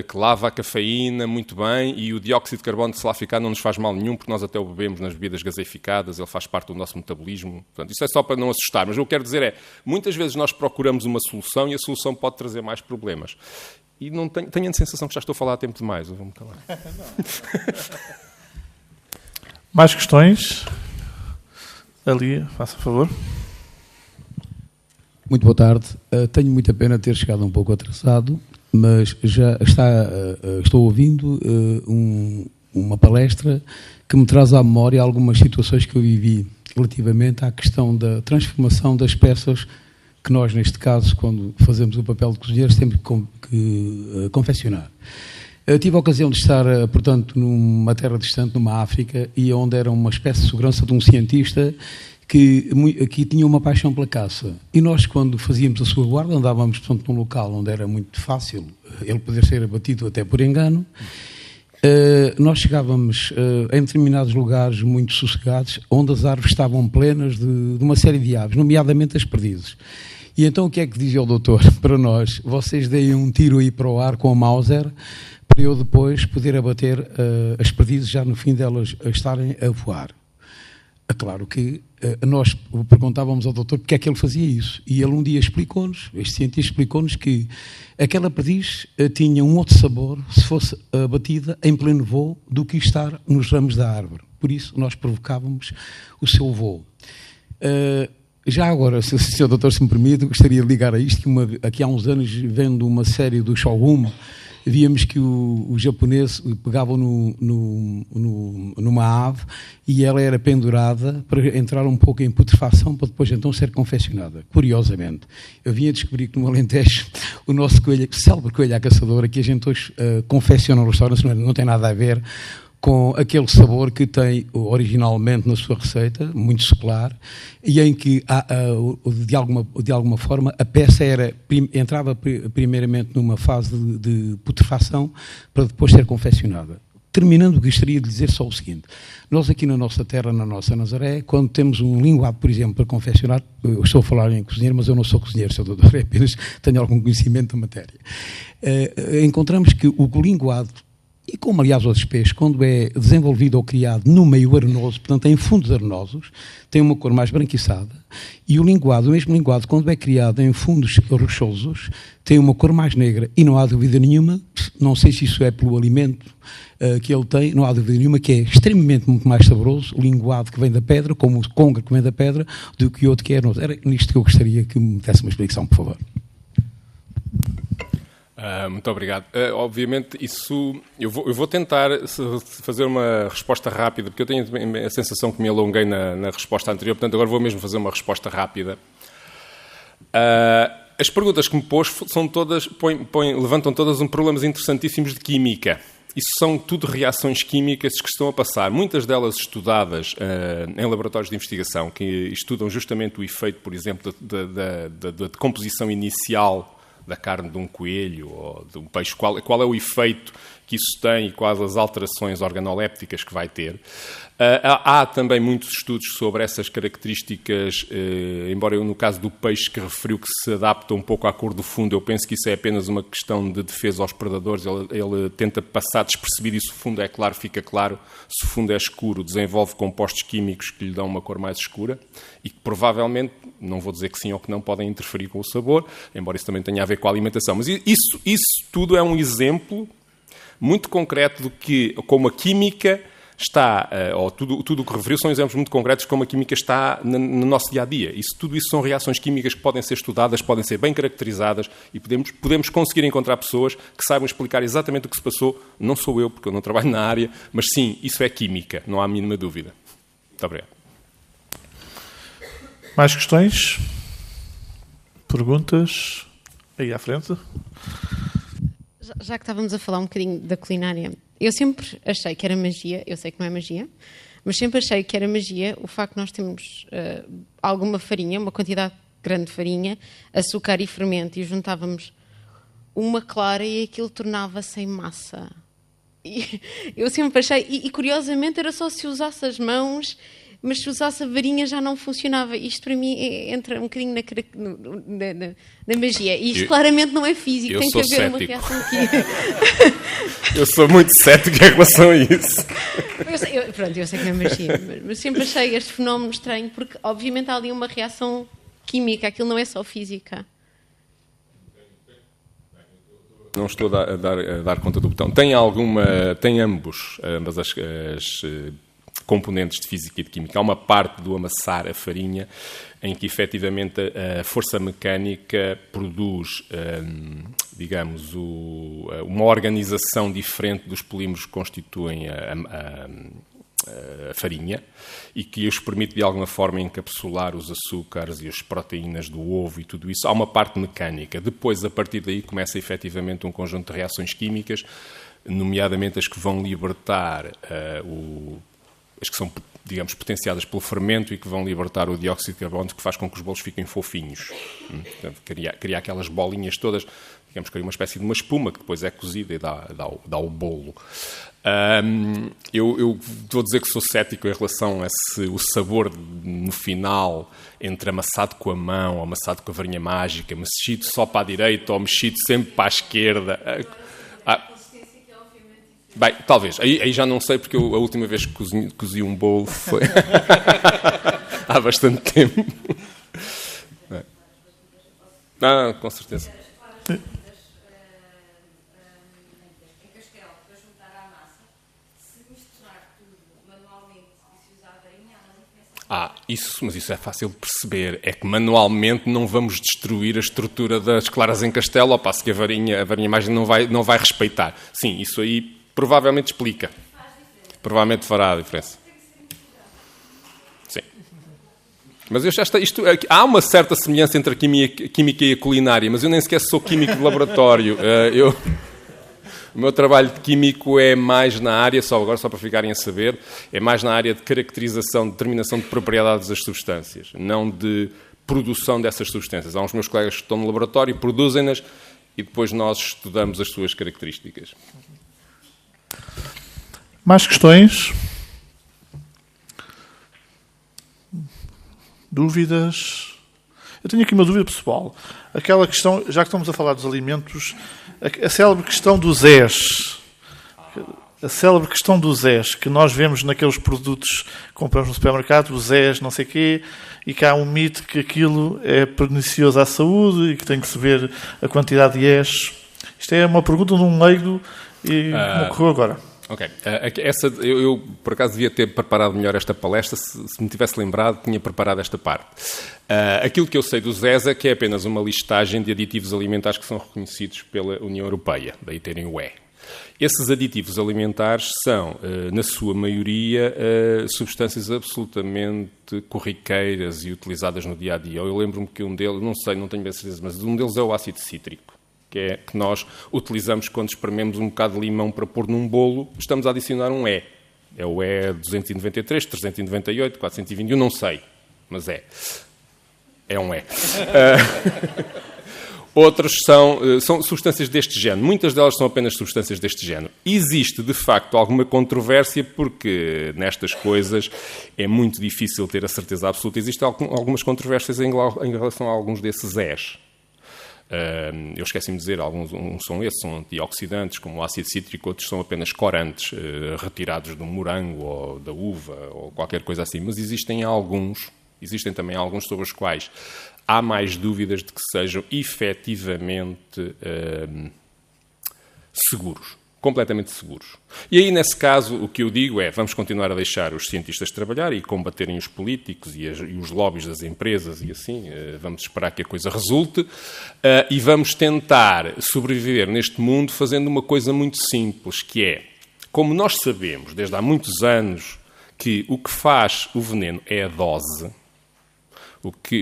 que lava a cafeína muito bem, e o dióxido de carbono, se lá ficar, não nos faz mal nenhum, porque nós até o bebemos nas bebidas gaseificadas, ele faz parte do nosso metabolismo. Portanto, isso é só para não assustar, mas o que eu quero dizer é, muitas vezes nós procuramos uma solução e a solução pode trazer mais problemas. E não tenho a sensação que já estou a falar a tempo demais, eu vou-me calar. Mais questões? Ali, faça favor. Muito boa tarde. Tenho muita pena ter chegado um pouco atrasado, mas já estou ouvindo uma palestra que me traz à memória algumas situações que eu vivi relativamente à questão da transformação das peças que nós, neste caso, quando fazemos o papel de cozinheiros, temos que confeccionar. Eu tive a ocasião de estar, portanto, numa terra distante, numa África, e onde era uma espécie de segurança de um cientista que tinha uma paixão pela caça. E nós, quando fazíamos a sua guarda, andávamos, portanto, num local onde era muito fácil ele poder ser abatido até por engano. Nós chegávamos em determinados lugares muito sossegados, onde as árvores estavam plenas de uma série de aves, nomeadamente as perdizes. E então o que é que dizia o doutor para nós? Vocês deem um tiro aí para o ar com a Mauser, para eu depois poder abater as perdizes já no fim delas estarem a voar. Claro que nós perguntávamos ao doutor porque é que ele fazia isso. E ele um dia explicou-nos, este cientista explicou-nos, que aquela perdiz tinha um outro sabor se fosse abatida em pleno voo do que estar nos ramos da árvore. Por isso nós provocávamos o seu voo. Já agora, se o Sr. Doutor se me permite, gostaria de ligar a isto, que aqui há uns anos, vendo uma série do Shogun, víamos que os japoneses pegavam numa ave e ela era pendurada para entrar um pouco em putrefação para depois então ser confeccionada. Curiosamente, eu vim a descobrir que no Alentejo o nosso coelho, célebre coelho à caçadora, que a gente hoje confecciona no restaurante, não tem nada a ver com aquele sabor que tem originalmente na sua receita, muito secular, e em que, de alguma forma, a peça entrava primeiramente numa fase de putrefação para depois ser confeccionada. Terminando, gostaria de dizer só o seguinte: nós aqui na nossa terra, na nossa Nazaré, quando temos um linguado, por exemplo, para confeccionar, eu estou a falar em cozinheiro, mas eu não sou cozinheiro, Sr. Doutor, apenas tenho algum conhecimento da matéria. Encontramos que o linguado, e como aliás outros peixes, quando é desenvolvido ou criado no meio arenoso, portanto em fundos arenosos, tem uma cor mais branquiçada, e o mesmo linguado, quando é criado em fundos rochosos, tem uma cor mais negra, e não há dúvida nenhuma, não sei se isso é pelo alimento que ele tem, não há dúvida nenhuma que é extremamente muito mais saboroso o linguado que vem da pedra, como o conga que vem da pedra, do que o outro que é arenoso. Era nisto que eu gostaria que me desse uma explicação, por favor. Muito obrigado. Obviamente, isso eu vou tentar fazer uma resposta rápida, porque eu tenho a sensação que me alonguei na resposta anterior, portanto, agora vou mesmo fazer uma resposta rápida. As perguntas que me pôs são todas, levantam todas problemas interessantíssimos de química. Isso são tudo reações químicas que estão a passar, muitas delas estudadas em laboratórios de investigação, que estudam justamente o efeito, por exemplo, da decomposição inicial da carne de um coelho ou de um peixe, qual é o efeito que isso tem e quais as alterações organolépticas que vai ter. Há também muitos estudos sobre essas características, embora eu, no caso do peixe que referiu que se adapta um pouco à cor do fundo, eu penso que isso é apenas uma questão de defesa aos predadores. Ele tenta passar despercebido, e se o fundo é claro, fica claro. Se o fundo é escuro, desenvolve compostos químicos que lhe dão uma cor mais escura e que provavelmente, não vou dizer que sim ou que não, podem interferir com o sabor, embora isso também tenha a ver com a alimentação. Mas isso tudo é um exemplo muito concreto do que, como a química está, ou tudo o que referiu são exemplos muito concretos de como a química está no nosso dia-a-dia. Tudo isso são reações químicas que podem ser estudadas, podem ser bem caracterizadas e podemos conseguir encontrar pessoas que saibam explicar exatamente o que se passou. Não sou eu, porque eu não trabalho na área, mas sim, isso é química, não há a mínima dúvida. Muito obrigado. Mais questões? Perguntas? Aí à frente. Já que estávamos a falar um bocadinho da culinária, eu sempre achei que era magia, eu sei que não é magia, mas sempre achei que era magia o facto de nós termos alguma farinha, uma quantidade grande de farinha, açúcar e fermento, e juntávamos uma clara e aquilo tornava-se em massa. E eu sempre achei, e curiosamente era só se usasse as mãos, mas se usasse a varinha já não funcionava. Isto para mim entra um bocadinho na magia. E isto claramente não é físico, tem que haver cético. Uma reação química. Eu sou muito cético em relação a isso. Eu sei que não é magia, mas sempre achei este fenómeno estranho, porque obviamente há ali uma reação química, aquilo não é só física. Não estou a dar conta do botão. Tem ambas as componentes de física e de química. Há uma parte do amassar a farinha em que, efetivamente, a força mecânica produz, digamos, uma organização diferente dos polímeros que constituem a farinha e que os permite, de alguma forma, encapsular os açúcares e as proteínas do ovo e tudo isso. Há uma parte mecânica. Depois, a partir daí, começa, efetivamente, um conjunto de reações químicas, nomeadamente as que vão libertar as que são, digamos, potenciadas pelo fermento e que vão libertar o dióxido de carbono, que faz com que os bolos fiquem fofinhos. Portanto, cria aquelas bolinhas todas, digamos, cria uma espécie de uma espuma que depois é cozida e dá o bolo. Eu vou dizer que sou cético em relação a se o sabor no final, entre amassado com a mão, ou amassado com a varinha mágica, mexido só para a direita ou mexido sempre para a esquerda. Bem, talvez. Aí já não sei, porque a última vez que cozi um bolo foi há bastante tempo. Com certeza. Mas isso é fácil de perceber. É que manualmente não vamos destruir a estrutura das claras em castelo, ao passo que a varinha mágica não vai respeitar. Sim, isso aí provavelmente explica. Provavelmente fará a diferença. Sim. Mas há uma certa semelhança entre a química e a culinária, mas eu nem sequer sou químico de laboratório. O meu trabalho de químico é mais na área, só para ficarem a saber, é mais na área de caracterização, determinação de propriedades das substâncias, não de produção dessas substâncias. Há uns meus colegas que estão no laboratório, produzem-nas e depois nós estudamos as suas características. Mais questões? Dúvidas? Eu tenho aqui uma dúvida pessoal. Aquela questão, já que estamos a falar dos alimentos, a célebre questão dos Zés. A célebre questão dos Zés, que nós vemos naqueles produtos que compramos no supermercado, os Zés, não sei o quê, e que há um mito que aquilo é pernicioso à saúde e que tem que se ver a quantidade de Zés. Isto é uma pergunta de um leigo e me ocorreu agora. Ok. Eu, por acaso, devia ter preparado melhor esta palestra. Se me tivesse lembrado, tinha preparado esta parte. Aquilo que eu sei do ZES é que é apenas uma listagem de aditivos alimentares que são reconhecidos pela União Europeia, daí terem o E. Esses aditivos alimentares são, na sua maioria, substâncias absolutamente corriqueiras e utilizadas no dia-a-dia. Eu lembro-me que um deles, não tenho bem certeza, mas um deles é o ácido cítrico, que nós utilizamos quando esprememos um bocado de limão para pôr num bolo, estamos a adicionar um E. É o E 293, 398, 421, não sei, mas é. É um E. Outras são substâncias deste género. Muitas delas são apenas substâncias deste género. Existe, de facto, alguma controvérsia, porque nestas coisas é muito difícil ter a certeza absoluta. Existem algumas controvérsias em relação a alguns desses E's. Eu esqueci-me de dizer, alguns são antioxidantes, como o ácido cítrico, outros são apenas corantes, retirados do morango ou da uva, ou qualquer coisa assim. Mas existem também alguns sobre os quais há mais dúvidas de que sejam efetivamente seguros, completamente seguros. E aí, nesse caso, o que eu digo é, vamos continuar a deixar os cientistas trabalhar e combaterem os políticos e os lobbies das empresas e assim, vamos esperar que a coisa resulte e vamos tentar sobreviver neste mundo fazendo uma coisa muito simples, que é, como nós sabemos desde há muitos anos que o que faz o veneno é a dose,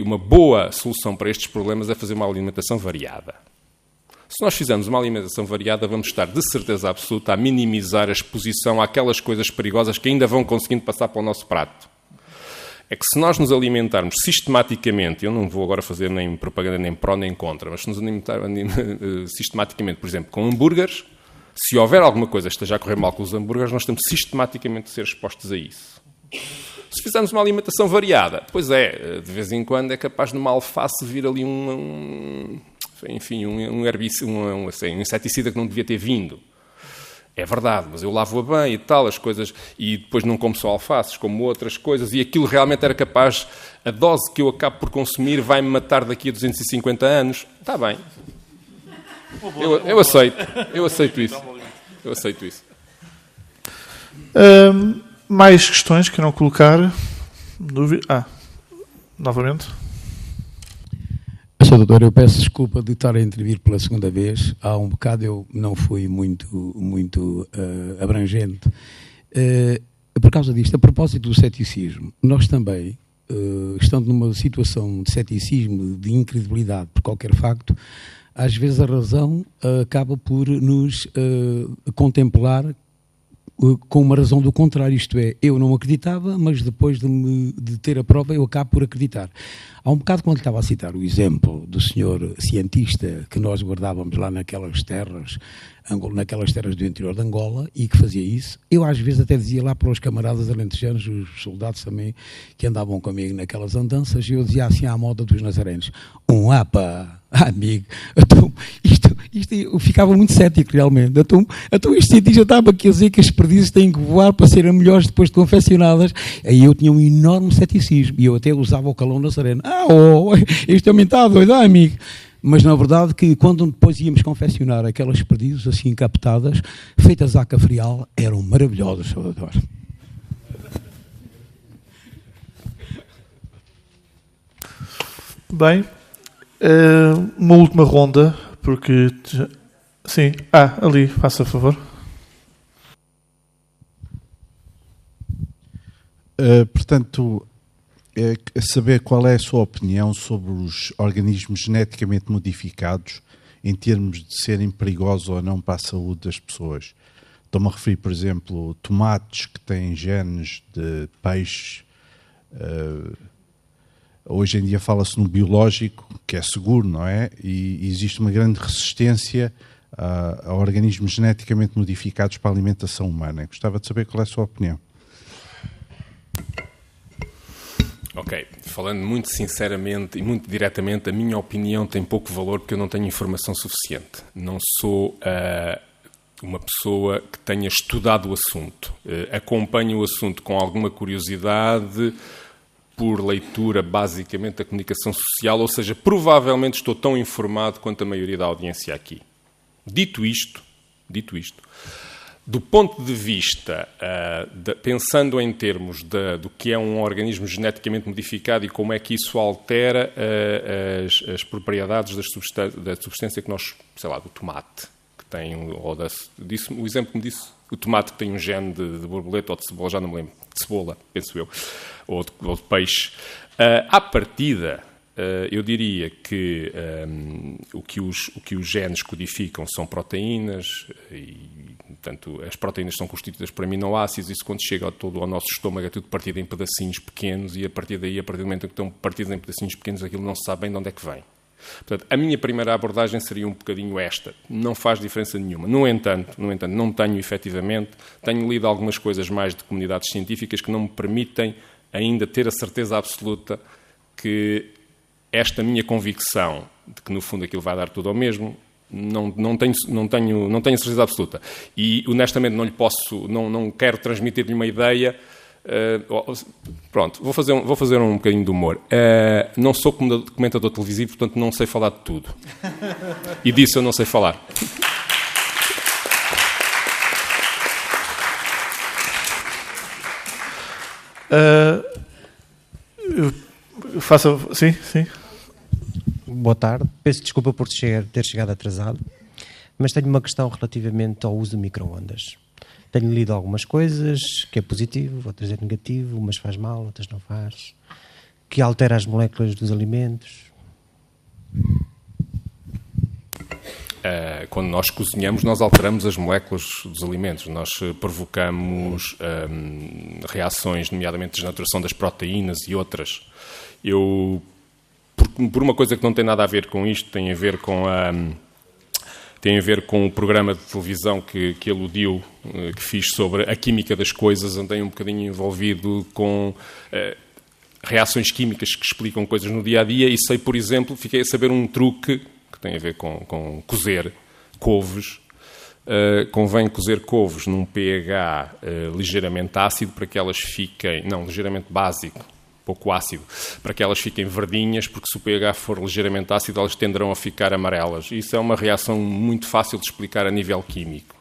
uma boa solução para estes problemas é fazer uma alimentação variada. Se nós fizermos uma alimentação variada, vamos estar, de certeza absoluta, a minimizar a exposição àquelas coisas perigosas que ainda vão conseguindo passar para o nosso prato. É que se nós nos alimentarmos sistematicamente, eu não vou agora fazer nem propaganda nem pró nem contra, mas se nos alimentarmos sistematicamente, por exemplo, com hambúrgueres, se houver alguma coisa que esteja a correr mal com os hambúrgueres, nós estamos sistematicamente a ser expostos a isso. Se fizermos uma alimentação variada, pois é, de vez em quando é capaz de uma alface vir ali um inseticida que não devia ter vindo. É verdade, mas eu lavo-a bem e tal, as coisas, e depois não como só alfaces, como outras coisas, e aquilo realmente era capaz, a dose que eu acabo por consumir vai-me matar daqui a 250 anos. Está bem. Eu aceito isso. Mais questões que não colocar? Novamente. Sr. Doutor, eu peço desculpa de estar a intervir pela segunda vez. Há um bocado eu não fui muito abrangente. Por causa disto, a propósito do ceticismo, nós também, estando numa situação de ceticismo, de incredibilidade por qualquer facto, às vezes a razão acaba por nos contemplar com uma razão do contrário, isto é, eu não acreditava, mas depois de ter a prova eu acabo por acreditar. Há um bocado, quando estava a citar o exemplo do senhor cientista que nós guardávamos lá naquelas terras do interior de Angola e que fazia isso, eu às vezes até dizia lá para os camaradas alentejanos, os soldados também que andavam comigo naquelas andanças, e eu dizia assim à moda dos nazarenos, amigo, então, isto eu ficava muito cético realmente, então este cientista estava aqui a dizer que as perdizes têm que voar para serem melhores depois de confeccionadas, aí eu tinha um enorme ceticismo e eu até usava o calão nazareno, este homem está doido, amigo. Mas na verdade que quando depois íamos confeccionar aquelas perdizes assim captadas, feitas à cafrial, eram maravilhosas, Sr. Doutor. Bem, uma última ronda, porque... Sim. Ali, faça favor. Portanto, saber qual é a sua opinião sobre os organismos geneticamente modificados em termos de serem perigosos ou não para a saúde das pessoas. Estou-me a referir, por exemplo, tomates que têm genes de peixes. Hoje em dia fala-se no biológico, que é seguro, não é? E existe uma grande resistência a organismos geneticamente modificados para a alimentação humana. Gostava de saber qual é a sua opinião. Ok, falando muito sinceramente e muito diretamente, a minha opinião tem pouco valor porque eu não tenho informação suficiente. Não sou uma pessoa que tenha estudado o assunto. Acompanho o assunto com alguma curiosidade, por leitura basicamente da comunicação social, ou seja, provavelmente estou tão informado quanto a maioria da audiência aqui. Dito isto, do ponto de vista, pensando em termos do que é um organismo geneticamente modificado e como é que isso altera as propriedades da substância que nós, sei lá, do tomate, que tem, o exemplo que me disse, o tomate que tem um gene de borboleta ou de cebola, já não me lembro, de cebola, penso eu, ou de peixe. À partida, eu diria que o que os genes codificam são proteínas e, portanto, as proteínas são constituídas por aminoácidos e isso quando chega ao nosso estômago é tudo partido em pedacinhos pequenos e a partir daí, a partir do momento em que estão partidos em pedacinhos pequenos, aquilo não se sabe bem de onde é que vem. Portanto, a minha primeira abordagem seria um bocadinho esta. Não faz diferença nenhuma. No entanto, não tenho efetivamente, tenho lido algumas coisas mais de comunidades científicas que não me permitem ainda ter a certeza absoluta que esta minha convicção de que no fundo aquilo vai dar tudo ao mesmo, não tenho certeza absoluta. E honestamente não quero transmitir-lhe uma ideia. Pronto, vou fazer um bocadinho de humor. Não sou comentador televisivo, portanto não sei falar de tudo. E disso eu não sei falar. Sim. Boa tarde. Peço desculpa por ter chegado atrasado, mas tenho uma questão relativamente ao uso de micro-ondas. Tenho lido algumas coisas, que é positivo, outras é negativo, umas faz mal, outras não faz, que altera as moléculas dos alimentos. Quando nós cozinhamos, nós alteramos as moléculas dos alimentos. Nós provocamos reações, nomeadamente desnaturação das proteínas e outras. Por uma coisa que não tem nada a ver com isto, tem a ver com o programa de televisão que aludiu, que fiz sobre a química das coisas, andei um bocadinho envolvido com reações químicas que explicam coisas no dia-a-dia e sei, por exemplo, fiquei a saber um truque que tem a ver com cozer couves. Convém cozer couves num pH ligeiramente ácido para que elas fiquem... Não, ligeiramente básico, pouco ácido, para que elas fiquem verdinhas, porque se o pH for ligeiramente ácido, elas tenderão a ficar amarelas. Isso é uma reação muito fácil de explicar a nível químico.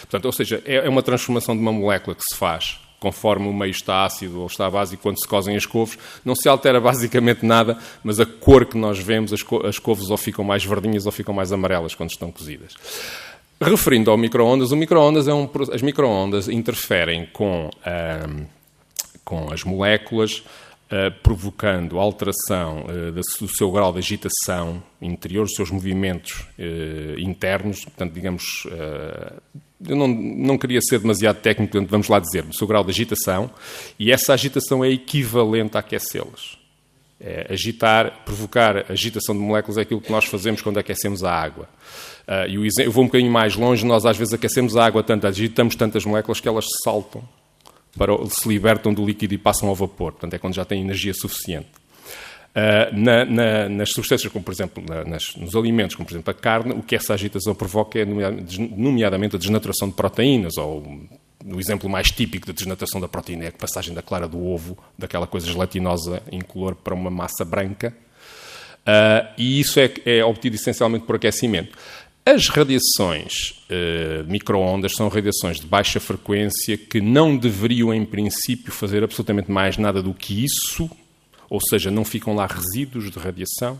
Portanto, ou seja, é uma transformação de uma molécula que se faz conforme o meio está ácido ou está básico quando se cozem as couves. Não se altera basicamente nada, mas a cor que nós vemos, as couves ou ficam mais verdinhas ou ficam mais amarelas quando estão cozidas. Referindo ao micro-ondas, as micro-ondas interferem com as moléculas, provocando alteração do seu grau de agitação interior, dos seus movimentos internos. Portanto, digamos, eu não queria ser demasiado técnico, portanto, vamos lá dizer, do seu grau de agitação, e essa agitação é equivalente a aquecê-las. Provocar agitação de moléculas é aquilo que nós fazemos quando aquecemos a água. Eu vou um bocadinho mais longe, nós às vezes aquecemos a água tanto, agitamos tantas moléculas que elas saltam, se libertam do líquido e passam ao vapor. Portanto, é quando já têm energia suficiente. Nas substâncias, como por exemplo nos alimentos, como por exemplo a carne, o que essa agitação provoca é nomeadamente a desnaturação de proteínas, ou o exemplo mais típico da desnaturação da proteína é a passagem da clara do ovo, daquela coisa gelatinosa incolor para uma massa branca, e isso é obtido essencialmente por aquecimento. As radiações micro-ondas são radiações de baixa frequência que não deveriam, em princípio, fazer absolutamente mais nada do que isso, ou seja, não ficam lá resíduos de radiação.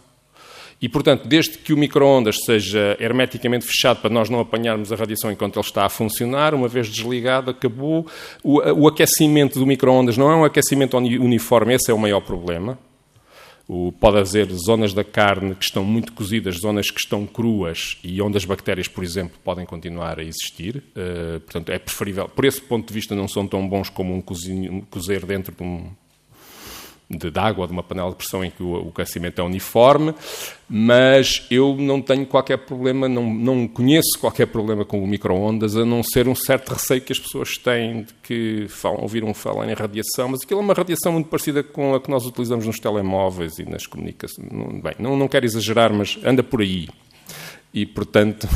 E, portanto, desde que o micro-ondas seja hermeticamente fechado para nós não apanharmos a radiação enquanto ele está a funcionar, uma vez desligado, acabou. O aquecimento do micro-ondas não é um aquecimento uniforme, esse é o maior problema. Pode haver zonas da carne que estão muito cozidas, zonas que estão cruas e onde as bactérias, por exemplo, podem continuar a existir. Portanto, é preferível. Por esse ponto de vista, não são tão bons como um cozer dentro de água, de uma panela de pressão em que o aquecimento é uniforme, mas eu não tenho qualquer problema, não conheço qualquer problema com o micro-ondas, a não ser um certo receio que as pessoas têm de que ouviram falar em radiação, mas aquilo é uma radiação muito parecida com a que nós utilizamos nos telemóveis e nas comunicações. Bem, não quero exagerar, mas anda por aí. E, portanto...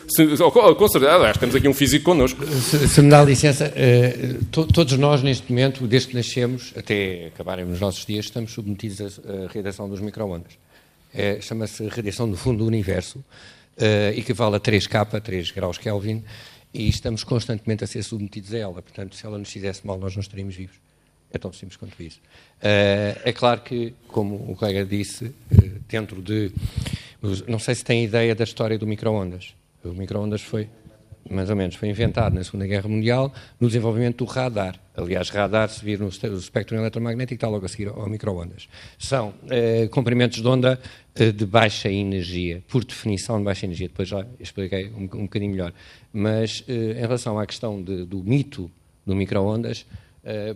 Com certeza, temos aqui um físico connosco. Se me dá licença, todos nós neste momento, desde que nascemos até acabarem os nossos dias, estamos submetidos à radiação dos micro-ondas. Chama-se radiação do fundo do universo, equivale a 3K, 3 graus Kelvin, e estamos constantemente a ser submetidos a ela. Portanto, se ela nos fizesse mal, nós não estaríamos vivos. É tão simples quanto isso. É claro que, como o colega disse, dentro de... Não sei se tem ideia da história do micro-ondas. O micro-ondas foi, mais ou menos, foi inventado na Segunda Guerra Mundial no desenvolvimento do radar. Aliás, radar, se vir no espectro eletromagnético, está logo a seguir ao micro-ondas. São comprimentos de onda de baixa energia, por definição de baixa energia. Depois já expliquei um bocadinho melhor. Mas, em relação à questão do mito do micro-ondas,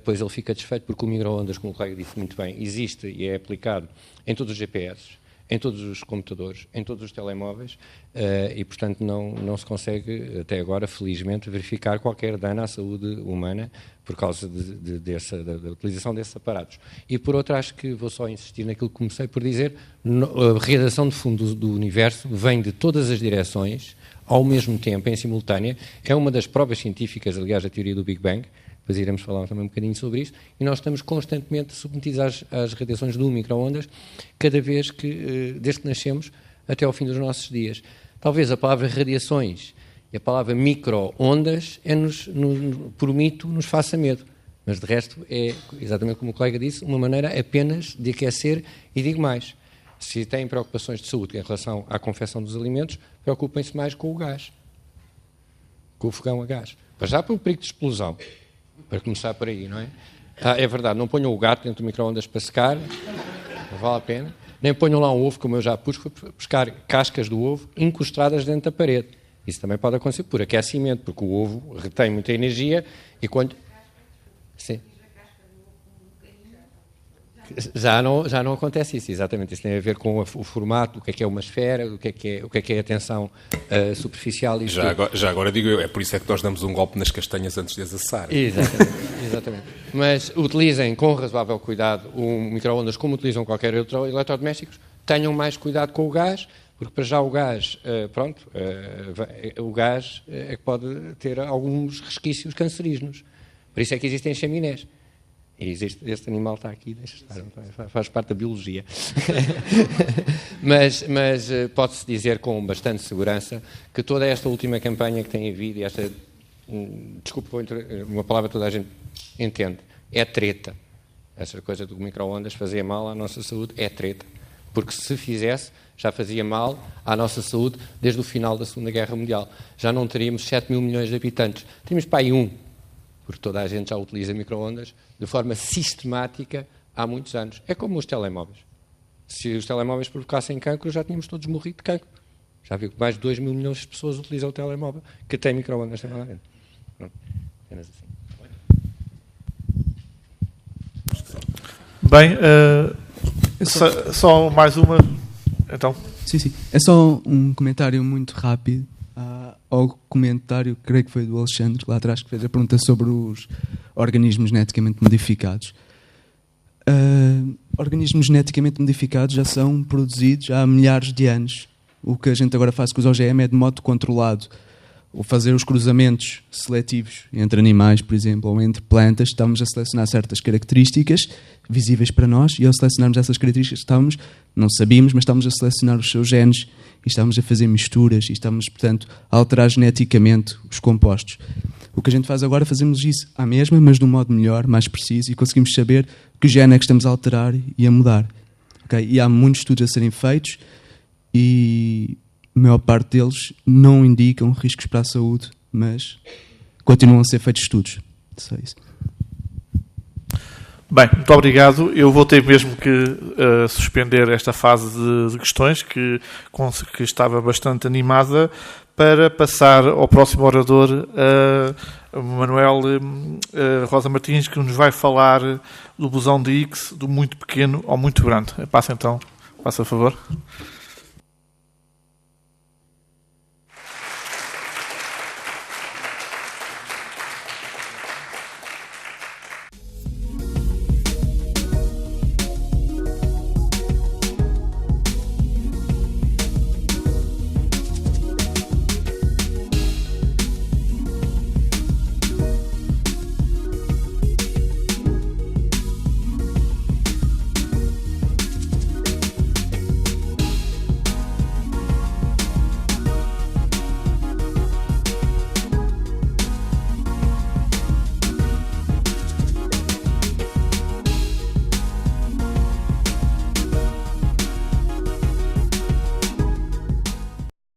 pois ele fica desfeito porque o micro-ondas, como o colega disse muito bem, existe e é aplicado em todos os GPS, em todos os computadores, em todos os telemóveis, e, portanto, não se consegue, até agora, felizmente, verificar qualquer dano à saúde humana por causa da utilização desses aparatos. E, por outro, acho que vou só insistir naquilo que comecei por dizer, a radiação de fundo do universo vem de todas as direções, ao mesmo tempo, em simultânea, é uma das provas científicas, aliás, da teoria do Big Bang, depois iremos falar também um bocadinho sobre isso, e nós estamos constantemente submetidos às radiações do micro-ondas, cada vez que, desde que nascemos, até ao fim dos nossos dias. Talvez a palavra radiações e a palavra micro-ondas, por mito, nos faça medo. Mas, de resto, é, exatamente como o colega disse, uma maneira apenas de aquecer, e digo mais, se têm preocupações de saúde em relação à confecção dos alimentos, preocupem-se mais com o gás, com o fogão a gás. Para já, pelo perigo de explosão. Para começar por aí, não é? É verdade, não ponham o gato dentro do micro-ondas para secar, não vale a pena. Nem ponham lá um ovo, como eu já pus, para pescar cascas do ovo encostadas dentro da parede. Isso também pode acontecer por aquecimento, porque o ovo retém muita energia e quando... Sim. Já não acontece isso, exatamente. Isso tem a ver com o formato, o que é uma esfera, o que é a tensão superficial. E já agora digo eu, é por isso é que nós damos um golpe nas castanhas antes de as assar. Exatamente. Mas utilizem com razoável cuidado o micro-ondas como utilizam qualquer outro eletrodomésticos. Tenham mais cuidado com o gás, porque para já o gás, o gás é que pode ter alguns resquícios cancerígenos. Por isso é que existem chaminés. E este animal está aqui, deixa estar, faz parte da biologia. mas pode-se dizer com bastante segurança que toda esta última campanha que tem havido, e esta, desculpe, uma palavra que toda a gente entende, é treta. Essa coisa do micro-ondas fazia mal à nossa saúde, é treta. Porque se fizesse, já fazia mal à nossa saúde desde o final da Segunda Guerra Mundial. Já não teríamos 7 mil milhões de habitantes. Teríamos para aí porque toda a gente já utiliza micro-ondas de forma sistemática há muitos anos. É como os telemóveis. Se os telemóveis provocassem cancro, já tínhamos todos morrido de cancro. Já viu que mais de 2 mil milhões de pessoas utilizam o telemóvel que tem micro-ondas também lá dentro. Pronto. Apenas assim. Bem, só mais uma. Então. Sim. É só um comentário muito rápido ao comentário, creio que foi do Alexandre, lá atrás, que fez a pergunta sobre os organismos geneticamente modificados. Organismos geneticamente modificados já são produzidos há milhares de anos. O que a gente agora faz com os OGM é de modo controlado. Ou fazer os cruzamentos seletivos entre animais, por exemplo, ou entre plantas, estamos a selecionar certas características visíveis para nós, e ao selecionarmos essas características não sabíamos, mas estamos a selecionar os seus genes e estamos a fazer misturas e estamos, portanto, a alterar geneticamente os compostos. O que a gente faz agora, fazemos isso à mesma, mas de um modo melhor, mais preciso, e conseguimos saber que gene é que estamos a alterar e a mudar. Okay? E há muitos estudos a serem feitos e a maior parte deles não indicam riscos para a saúde, mas continuam a ser feitos estudos. Só isso. Bem, muito obrigado. Eu vou ter mesmo que suspender esta fase de questões, que estava bastante animada, para passar ao próximo orador, Manuel Rosa Martins, que nos vai falar do bosão de Higgs, do muito pequeno ao muito grande. Passa então, a favor.